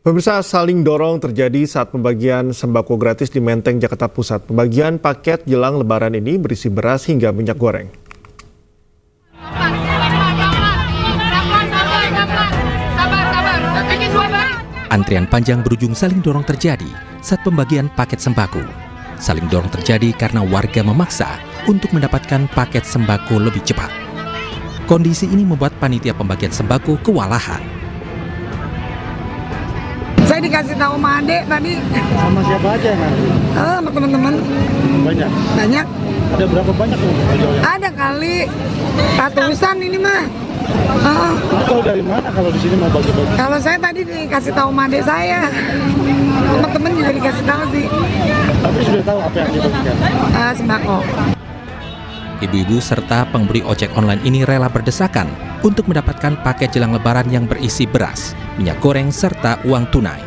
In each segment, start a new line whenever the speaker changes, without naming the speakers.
Pemirsa, saling dorong terjadi saat pembagian sembako gratis di Menteng, Jakarta Pusat. Pembagian paket jelang Lebaran ini berisi beras hingga minyak goreng.
Antrian panjang berujung saling dorong terjadi saat pembagian paket sembako. Saling dorong terjadi karena warga memaksa untuk mendapatkan paket sembako lebih cepat. Kondisi ini membuat panitia pembagian sembako kewalahan.
Saya dikasih tahu sama adek tadi.
Sama siapa aja nanti?
Sama teman-teman.
Banyak?
Banyak.
Ada berapa banyak?
Ada kali ratusan ini mah.
Tahu dari mana kalau di sini mau bagi-bagi?
Kalau saya tadi dikasih tahu sama adek saya. Teman-teman juga dikasih tahu sih.
Tapi sudah tahu apa yang dibagikan?
Sembako.
Ibu-ibu serta pengemudi ojek online ini rela berdesakan untuk mendapatkan paket jelang Lebaran yang berisi beras, minyak goreng, serta uang tunai.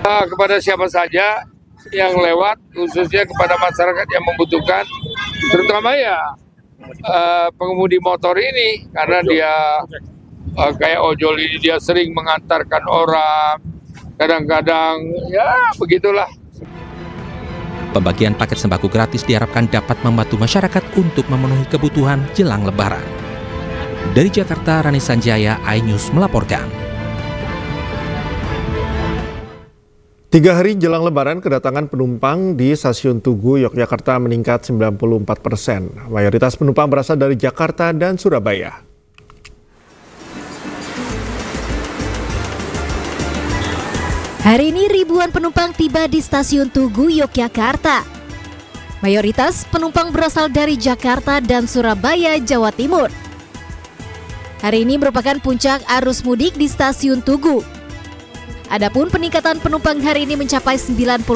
Kepada siapa saja yang lewat, khususnya kepada masyarakat yang membutuhkan, terutama ya pengemudi motor ini, karena dia kayak ojol ini, dia sering mengantarkan orang, kadang-kadang ya begitulah.
Pembagian paket sembako gratis diharapkan dapat membantu masyarakat untuk memenuhi kebutuhan jelang Lebaran. Dari Jakarta, Rani Sanjaya, iNews melaporkan.
3 hari jelang Lebaran, kedatangan penumpang di Stasiun Tugu, Yogyakarta meningkat 94%. Mayoritas penumpang berasal dari Jakarta dan Surabaya.
Hari ini ribuan penumpang tiba di Stasiun Tugu, Yogyakarta. Mayoritas penumpang berasal dari Jakarta dan Surabaya, Jawa Timur. Hari ini merupakan puncak arus mudik di Stasiun Tugu. Adapun peningkatan penumpang hari ini mencapai 94%.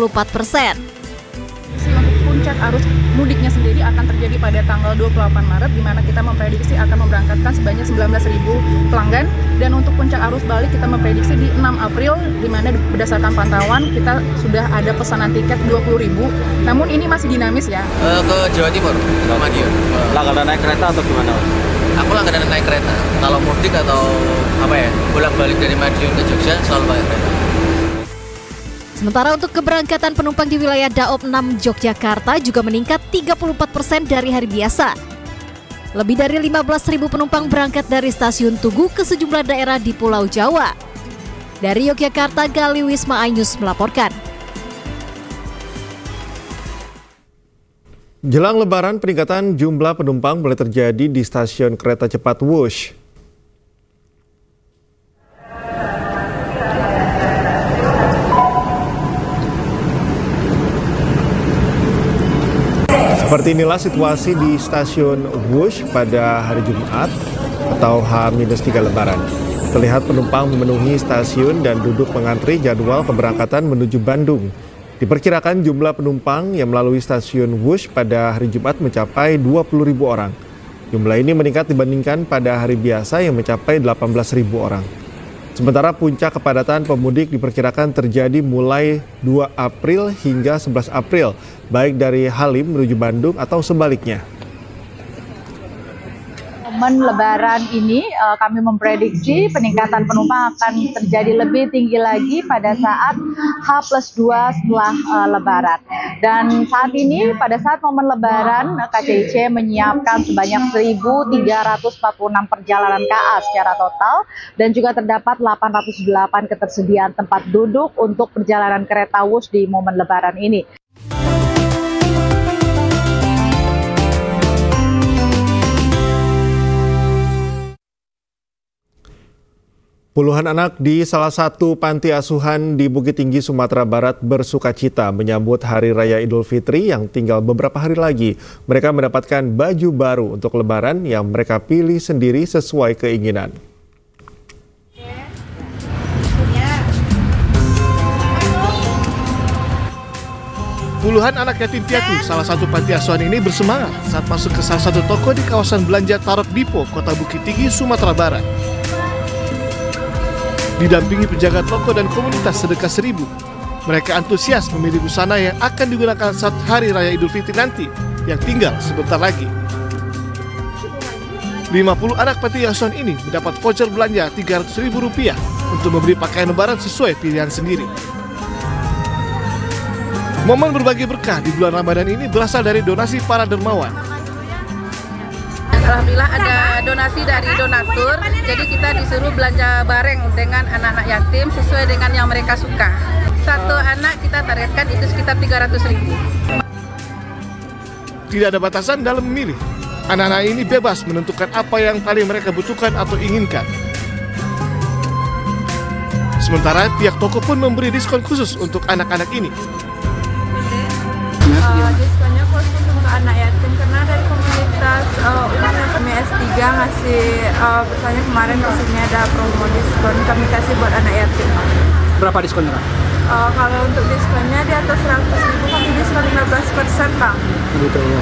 Puncak arus mudiknya sendiri akan terjadi pada tanggal 28 Maret, di mana kita memprediksi akan memberangkatkan sebanyak 19.000 pelanggan. Dan untuk puncak arus balik kita memprediksi di 6 April, di mana berdasarkan pantauan kita sudah ada pesanan tiket 20.000. Namun ini masih dinamis ya.
Ke Jawa Timur, ke Madiun.
Langganan naik kereta atau gimana?
Aku langganan naik kereta. Kalau mudik atau bolak-balik dari Madiun ke Jogja selalu pakai kereta.
Sementara untuk keberangkatan penumpang di wilayah Daop 6 Yogyakarta juga meningkat 34% dari hari biasa. Lebih dari 15.000 penumpang berangkat dari Stasiun Tugu ke sejumlah daerah di Pulau Jawa. Dari Yogyakarta, Gali Wisma, iNews melaporkan.
Jelang Lebaran, peningkatan jumlah penumpang mulai terjadi di stasiun kereta cepat Wush. Seperti inilah situasi di stasiun Wush pada hari Jumat atau H-3 Lebaran. Terlihat penumpang memenuhi stasiun dan duduk mengantri jadwal keberangkatan menuju Bandung. Diperkirakan jumlah penumpang yang melalui stasiun Wush pada hari Jumat mencapai 20.000 orang. Jumlah ini meningkat dibandingkan pada hari biasa yang mencapai 18.000 orang. Sementara puncak kepadatan pemudik diperkirakan terjadi mulai 2 April hingga 11 April, baik dari Halim menuju Bandung atau sebaliknya.
Momen Lebaran ini kami memprediksi peningkatan penumpang akan terjadi lebih tinggi lagi pada saat H+2 setelah Lebaran. Dan saat ini pada saat momen Lebaran, KCIC menyiapkan sebanyak 1.346 perjalanan KA secara total dan juga terdapat 808 ketersediaan tempat duduk untuk perjalanan kereta Wush di momen Lebaran ini.
Puluhan anak di salah satu panti asuhan di Bukit Tinggi, Sumatera Barat bersukacita menyambut Hari Raya Idul Fitri yang tinggal beberapa hari lagi. Mereka mendapatkan baju baru untuk Lebaran yang mereka pilih sendiri sesuai keinginan.
Puluhan anak yatim piatu salah satu panti asuhan ini bersemangat saat masuk ke salah satu toko di kawasan belanja Tarok Dipo, Kota Bukit Tinggi, Sumatera Barat. Didampingi penjaga toko dan komunitas sedekah 1.000, mereka antusias memilih busana yang akan digunakan saat Hari Raya Idul Fitri nanti yang tinggal sebentar lagi. 50 anak panti asuhan ini mendapat voucher belanja Rp300.000 untuk membeli pakaian lebaran sesuai pilihan sendiri. Momen berbagi berkah di bulan Ramadan ini berasal dari donasi para dermawan.
Alhamdulillah ada donasi dari donatur, jadi kita disuruh belanja bareng dengan anak-anak yatim sesuai dengan yang mereka suka. Satu anak kita targetkan itu sekitar 300.000.
Tidak ada batasan dalam memilih. Anak-anak ini bebas menentukan apa yang paling mereka butuhkan atau inginkan. Sementara pihak toko pun memberi diskon khusus untuk anak-anak ini.
Diskonnya khusus untuk anak yatim karena dari komunitas kami S3 ngasih misalnya kemarin kesini ada promo diskon kami kasih buat anak yatim.
Berapa diskonnya, Kak?
Kalau untuk diskonnya di atas 100.000 kami diskon 15%, Bang.
Gitu ya.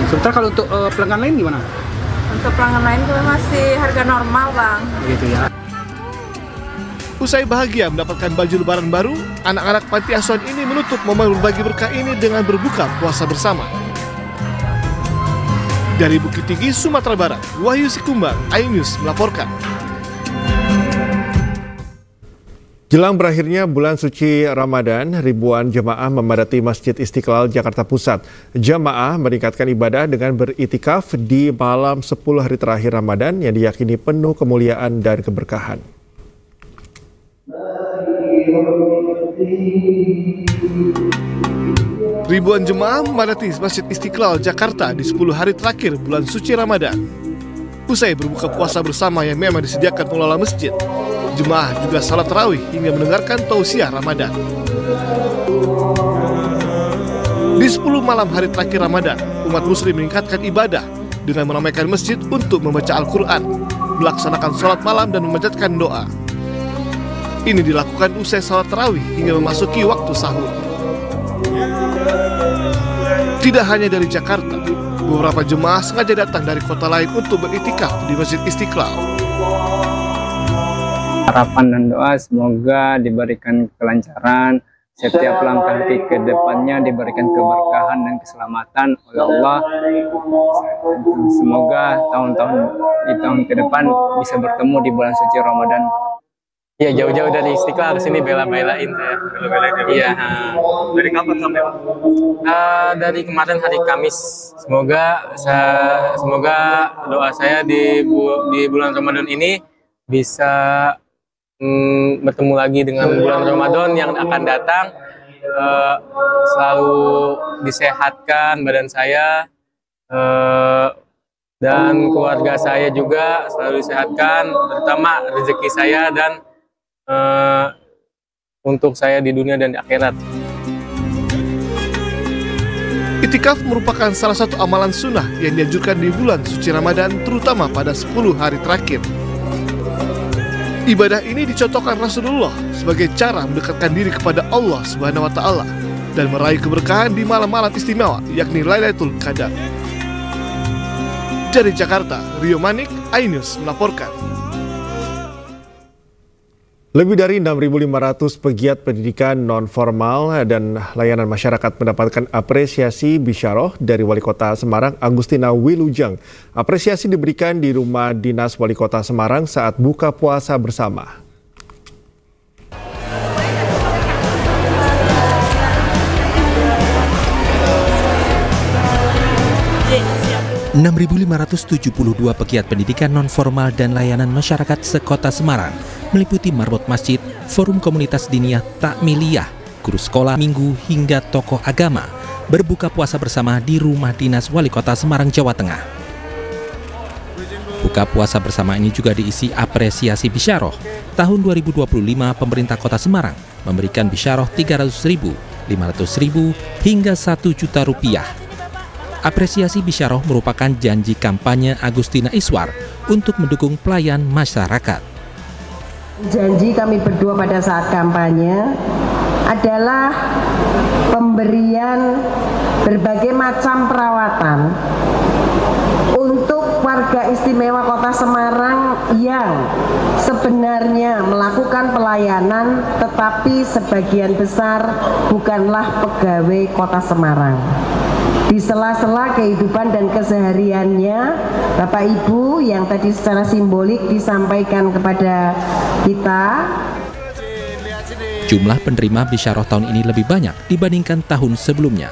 Sebentar kalau untuk pelanggan lain gimana?
Untuk pelanggan lain kami masih harga normal, Bang.
Gitu ya.
Usai bahagia mendapatkan baju lebaran baru, anak-anak panti asuhan ini menutup momen berbagi berkah ini dengan berbuka puasa bersama. Dari Bukit Tinggi, Sumatera Barat, Wahyu Sikumbang, iNews melaporkan.
Jelang berakhirnya bulan suci Ramadan, ribuan jemaah memadati Masjid Istiqlal, Jakarta Pusat. Jemaah meningkatkan ibadah dengan beritikaf di malam 10 hari terakhir Ramadan yang diyakini penuh kemuliaan dan keberkahan.
Ribuan jemaah memadati Masjid Istiqlal, Jakarta di 10 hari terakhir bulan suci Ramadan. Usai berbuka puasa bersama yang memang disediakan pengelola masjid, jemaah juga salat tarawih hingga mendengarkan tausiah Ramadan. Di 10 malam hari terakhir Ramadan, umat muslim meningkatkan ibadah dengan meramaikan masjid untuk membaca Al-Quran, melaksanakan sholat malam dan memanjatkan doa. Ini dilakukan usai salat tarawih hingga memasuki waktu sahur. Tidak hanya dari Jakarta, beberapa jemaah sengaja datang dari kota lain untuk beritikaf di Masjid Istiqlal.
Harapan dan doa semoga diberikan kelancaran, setiap langkah ke depannya diberikan keberkahan dan keselamatan oleh Allah. Semoga di tahun ke depan bisa bertemu di bulan suci Ramadan. Ya, jauh-jauh dari Istiqlal ke sini bela-belain saya. Iya.
Dari kapan sampai?
Dari kemarin hari Kamis. Semoga doa saya di bulan Ramadan ini bisa bertemu lagi dengan bulan Ramadan yang akan datang. Selalu disehatkan badan saya dan keluarga saya juga selalu disehatkan, terutama rezeki saya dan untuk saya di dunia dan di akhirat.
Itikaf merupakan salah satu amalan sunnah yang dianjurkan di bulan suci Ramadan, terutama pada 10 hari terakhir. Ibadah ini dicontohkan Rasulullah sebagai cara mendekatkan diri kepada Allah Subhanahu wa Ta'ala dan meraih keberkahan di malam-malam istimewa, yakni Lailatul Qadar. Dari Jakarta, Rio Manik, iNews melaporkan.
Lebih dari 6.500 pegiat pendidikan non-formal dan layanan masyarakat mendapatkan apresiasi bisyarah dari Wali Kota Semarang, Agustina Wilujeng. Apresiasi diberikan di Rumah Dinas Wali Kota Semarang saat buka puasa bersama.
6.572 pegiat pendidikan non-formal dan layanan masyarakat sekota Semarang meliputi marbot masjid, forum komunitas diniyah takmiliyah, guru sekolah minggu hingga tokoh agama berbuka puasa bersama di Rumah Dinas Wali Kota Semarang, Jawa Tengah. Buka puasa bersama ini juga diisi apresiasi bisyarah. Tahun 2025 pemerintah Kota Semarang memberikan bisyarah 300.000, 500.000 hingga 1 juta rupiah. Apresiasi bisyarah merupakan janji kampanye Agustina Iswar untuk mendukung pelayan masyarakat.
Janji kami berdua pada saat kampanye adalah pemberian berbagai macam perawatan untuk warga istimewa Kota Semarang yang sebenarnya melakukan pelayanan tetapi sebagian besar bukanlah pegawai Kota Semarang. Di sela-sela kehidupan dan kesehariannya, Bapak Ibu yang tadi secara simbolik disampaikan kepada kita
Jumlah penerima bisyarah tahun ini lebih banyak dibandingkan tahun sebelumnya.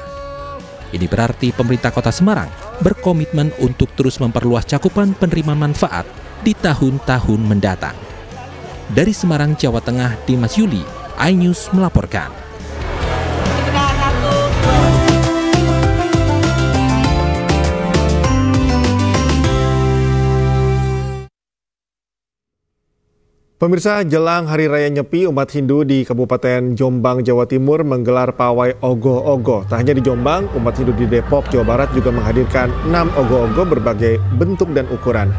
Ini berarti pemerintah Kota Semarang berkomitmen untuk terus memperluas cakupan penerima manfaat di tahun-tahun mendatang. Dari Semarang, Jawa Tengah, Dimas Yuli, iNews melaporkan.
Pemirsa, jelang Hari Raya Nyepi, umat Hindu di Kabupaten Jombang, Jawa Timur menggelar pawai ogoh-ogoh. Tak hanya di Jombang, umat Hindu di Depok, Jawa Barat juga menghadirkan 6 ogoh-ogoh berbagai bentuk dan ukuran.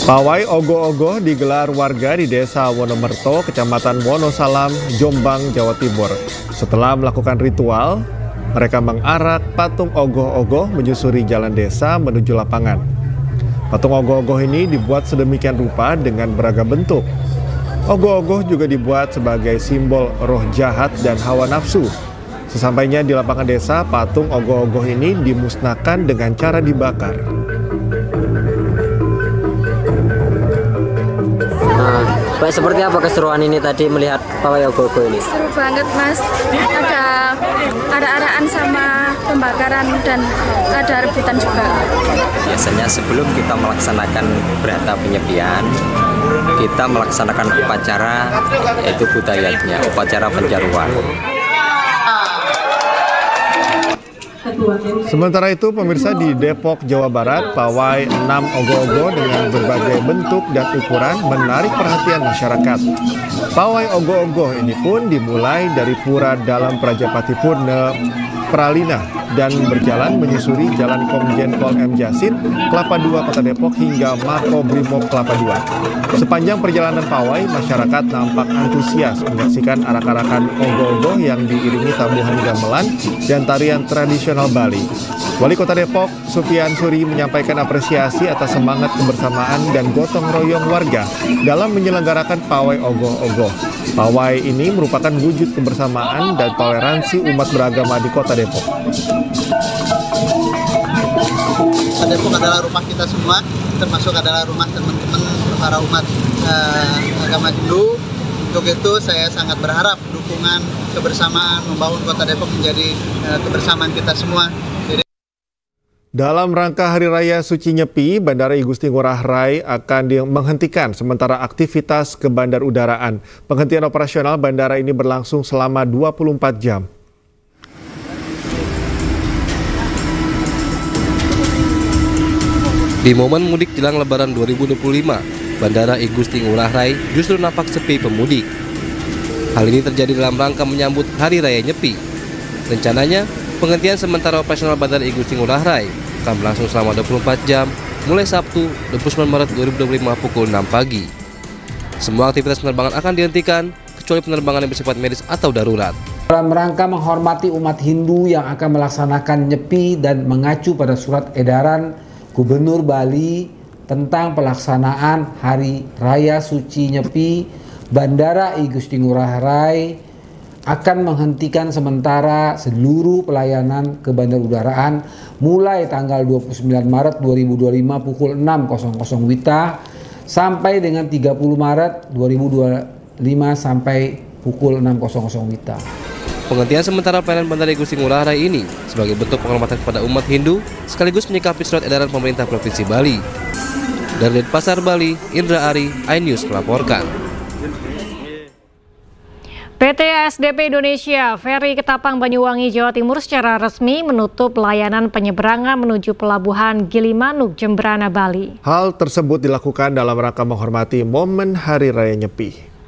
Pawai ogoh-ogoh digelar warga di Desa Wonomerto, Kecamatan Wonosalam, Jombang, Jawa Timur. Setelah melakukan ritual, mereka mengarak patung ogoh-ogoh menyusuri jalan desa menuju lapangan. Patung ogoh-ogoh ini dibuat sedemikian rupa dengan beragam bentuk. Ogoh-ogoh juga dibuat sebagai simbol roh jahat dan hawa nafsu. Sesampainya di lapangan desa, patung ogoh-ogoh ini dimusnahkan dengan cara dibakar.
Baik, seperti apa keseruan ini tadi melihat pawai ogoh-ogoh ini?
Seru banget, Mas. Ada araan sama pembakaran dan ada rebutan juga.
Biasanya sebelum kita melaksanakan berata penyepian, kita melaksanakan upacara, yaitu budayanya, upacara penjaruan.
Sementara itu, pemirsa, di Depok, Jawa Barat, pawai 6 ogoh-ogoh dengan berbagai bentuk dan ukuran menarik perhatian masyarakat. Pawai ogoh-ogoh ini pun dimulai dari Pura Dalam Prajapatipurna Pralina dan berjalan menyusuri Jalan Komjen Pol M. Jasin, Kelapa II, Kota Depok hingga Mako Brimob Kelapa II. Sepanjang perjalanan pawai, masyarakat nampak antusias menyaksikan arak-arakan ogoh-ogoh yang diiringi tabuhan gamelan dan tarian tradisional Bali. Wali Kota Depok, Supian Suri, menyampaikan apresiasi atas semangat kebersamaan dan gotong royong warga dalam menyelenggarakan pawai ogoh-ogoh. Pawai ini merupakan wujud kebersamaan dan toleransi umat beragama di Kota Depok.
Depok adalah rumah kita semua, termasuk adalah rumah teman-teman para umat agama Hindu. Untuk itu saya sangat berharap dukungan kebersamaan membangun Kota Depok menjadi kebersamaan kita semua.
Dalam rangka Hari Raya Suci Nyepi, Bandara I Gusti Ngurah Rai akan menghentikan sementara aktivitas ke bandar udaraan. Penghentian operasional bandara ini berlangsung selama 24 jam.
Di momen mudik jelang Lebaran 2025, Bandara I Gusti Ngurah Rai justru nampak sepi pemudik. Hal ini terjadi dalam rangka menyambut Hari Raya Nyepi. Rencananya, penghentian sementara operasional Bandara I Gusti Ngurah Rai akan berlangsung selama 24 jam mulai Sabtu 29 Maret 2025 pukul 6 pagi. Semua aktivitas penerbangan akan dihentikan kecuali penerbangan yang bersifat medis atau darurat.
Dalam rangka menghormati umat Hindu yang akan melaksanakan Nyepi dan mengacu pada surat edaran Gubernur Bali tentang pelaksanaan Hari Raya Suci Nyepi, Bandara I Gusti Ngurah Rai akan menghentikan sementara seluruh pelayanan ke bandar udaraan mulai tanggal 29 Maret 2025 pukul 6.00 WITA sampai dengan 30 Maret 2025 sampai pukul 6.00 WITA.
Penghentian sementara pelayanan Bandara I Gusti Ngurah Rai ini sebagai bentuk penghormatan kepada umat Hindu sekaligus menyikapi surat edaran pemerintah Provinsi Bali. Dari Denpasar, Bali, Indra Ari, iNews melaporkan.
PT ASDP Indonesia Ferry Ketapang Banyuwangi, Jawa Timur secara resmi menutup layanan penyeberangan menuju Pelabuhan Gilimanuk, Jemberana, Bali.
Hal tersebut dilakukan dalam rangka menghormati momen Hari Raya Nyepi.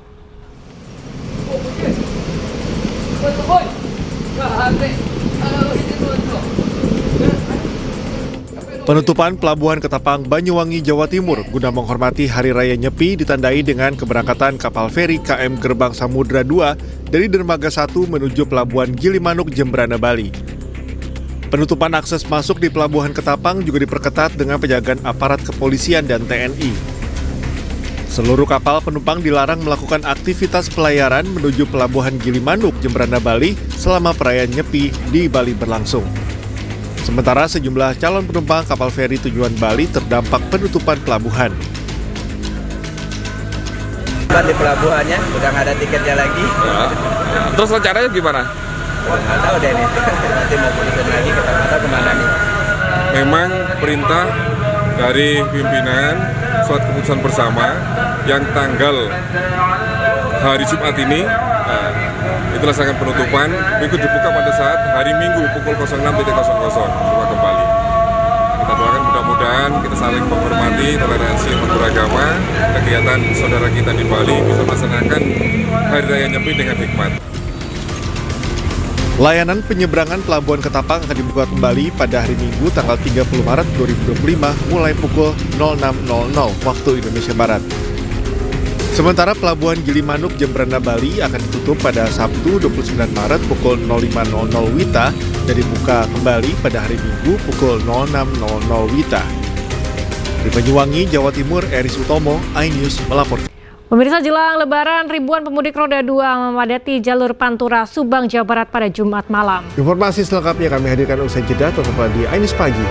Penutupan Pelabuhan Ketapang Banyuwangi, Jawa Timur guna menghormati Hari Raya Nyepi ditandai dengan keberangkatan kapal feri KM Gerbang Samudra II dari Dermaga 1 menuju Pelabuhan Gilimanuk, Jemberana, Bali. Penutupan akses masuk di Pelabuhan Ketapang juga diperketat dengan penjagaan aparat kepolisian dan TNI. Seluruh kapal penumpang dilarang melakukan aktivitas pelayaran menuju Pelabuhan Gilimanuk, Jemberana, Bali selama perayaan Nyepi di Bali berlangsung. Sementara sejumlah calon penumpang kapal feri tujuan Bali terdampak penutupan pelabuhan.
Di pelabuhannya udah nggak ada tiketnya lagi.
Ya. Terus rencananya gimana?
Nggak tahu deh nih. Nanti mau balikin lagi kita nggak tahu kemana nih.
Memang perintah dari pimpinan suatu keputusan bersama yang tanggal hari Jumat ini itu laksanakan penutupan, berikut dibuka pada saat hari Minggu pukul 06.00 dibuka kembali. Kita doakan mudah-mudahan kita saling menghormati toleransi umat beragama, kegiatan saudara kita di Bali bisa melaksanakan Hari Raya Nyepi dengan hikmat.
Layanan penyeberangan Pelabuhan Ketapang akan dibuka kembali pada hari Minggu tanggal 30 Maret 2025 mulai pukul 06.00 waktu Indonesia Barat. Sementara Pelabuhan Gilimanuk Jembrana Bali akan ditutup pada Sabtu 29 Maret pukul 05.00 WITA dan dibuka kembali pada hari Minggu pukul 06.00 WITA. Di Banyuwangi, Jawa Timur, Eris Utomo, iNews melaporkan.
Pemirsa, jelang Lebaran, ribuan pemudik roda 2 memadati jalur Pantura, Subang, Jawa Barat pada Jumat malam.
Informasi selengkapnya kami hadirkan usai jeda, tetaplah di iNews Pagi.